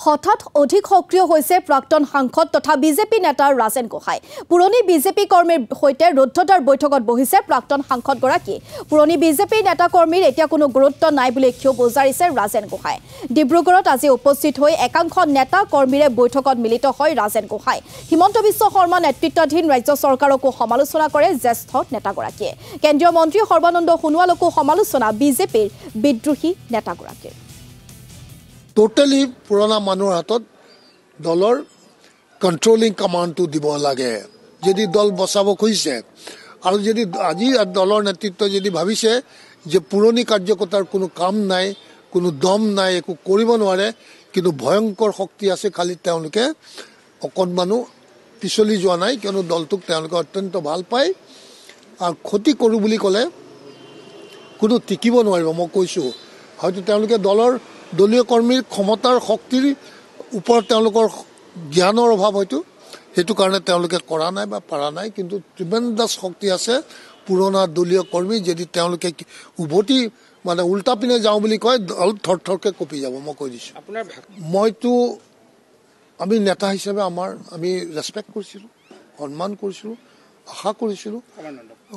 হঠাৎ অধিক সক্ৰিয় হৈছে প্ৰাক্তন সাংসদ তথা বিজেপি নেতা ৰাজেন গোহাঁই। পুৰণি বিজেপি কৰ্মীৰ সৈতে ৰুদ্ধতাৰ বৈঠকত বহিছে প্ৰাক্তন সাংসদগৰাকী। পুৰণি বিজেপি নেতা কৰ্মীৰ এতিয়া কোনো গুৰুত্ব নাই বুলি ক্ষোভ উজাৰিছে ৰাজেন গোহাঁই। ডিব্ৰুগড়ত আজি উপস্থিত হৈ একাংশ নেতা কৰ্মীৰে বৈঠকত মিলিত হয় ৰাজেন গোহাঁই। হিমন্ত বিশ্ব শৰ্মা নেতৃত্বাধীন ৰাজ্য চৰকাৰকো সমালোচনা কৰে জ্যেষ্ঠ নেতাগৰাকীয়ে। কেন্দ্ৰীয় মন্ত্ৰী সৰ্বানন্দ সোণোৱালকো সমালোচনা বিজেপিৰ বিদ্ৰোহী নেতাগৰাকীৰ। টোটেলি পুৰণা মানুহৰ হাতত দলৰ কণ্ট্ৰলিং কমাণ্ডটো দিব লাগে। যদি দল বচাব খুজিছে আৰু যদি আজি দলৰ নেতৃত্বই যদি ভাবিছে যে পুৰণি কাৰ্যকৰ্তাৰ কোনো কাম নাই, কোনো দম নাই, একো কৰিব নোৱাৰে, কিন্তু ভয়ংকৰ শক্তি আছে, খালি তেওঁলোকে অকণমানো পিছলি যোৱা নাই, কিয়নো দলটোক তেওঁলোকে অত্যন্ত ভাল পায় আৰু ক্ষতি কৰোঁ বুলি ক'লে কোনো টিকিব নোৱাৰিব। মই কৈছোঁ, হয়তো তেওঁলোকে দলীয় কৰ্মীৰ ক্ষমতাৰ শক্তিৰ ওপৰত তেওঁলোকৰ জ্ঞানৰ অভাৱ হয়তো, সেইটো কাৰণে তেওঁলোকে কৰা নাই বা পাৰা নাই, কিন্তু ট্ৰিমেণ্ডাছ শক্তি আছে পুৰণা দলীয় কৰ্মী। যদি তেওঁলোকে উভতি উল্টা পিনে যাওঁ বুলি কয়, দল থৰথৰকৈ কঁপি যাব। মই কৈ দিছোঁ, মইতো আমি নেতা হিচাপে আমি ৰেচপেক্ট কৰিছিলোঁ, সন্মান কৰিছিলোঁ, আশা কৰিছিলোঁ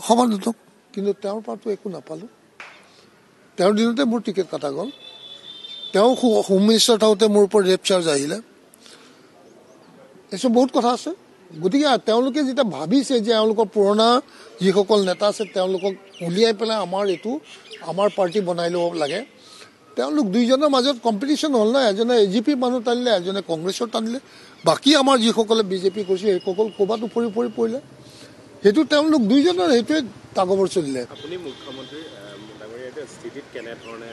সৰ্বানন্দক, কিন্তু তেওঁৰ পৰাতো একো নাপালোঁ। তেওঁৰ দিনতে মোৰ টিকেট কটা গ'ল। তেওঁ হোম মিনিষ্টাৰ থাকোঁতে মোৰ ওপৰত ৰেপ চাৰ্জ আহিলে। এইচব বহুত কথা আছে। গতিকে তেওঁলোকে যেতিয়া ভাবিছে যে এওঁলোকৰ পুৰণা যিসকল নেতা আছে তেওঁলোকক উলিয়াই পেলাই আমাৰ পাৰ্টি বনাই ল'ব লাগে, তেওঁলোক দুইজনৰ মাজত কম্পিটিশ্যন হ'ল না। এজনে AGP মানুহ টানিলে, এজনে কংগ্ৰেছৰ টানিলে, বাকী আমাৰ যিসকলে বিজেপি কৰিছে সেইসকল ক'ৰবাত উপৰি পৰিলে। সেইটো তেওঁলোক দুইজনৰ সেইটোৱে তাগবৰ চলিলে। আপুনি মুখ্যমন্ত্ৰীৰ স্থিতিত কেনেধৰণে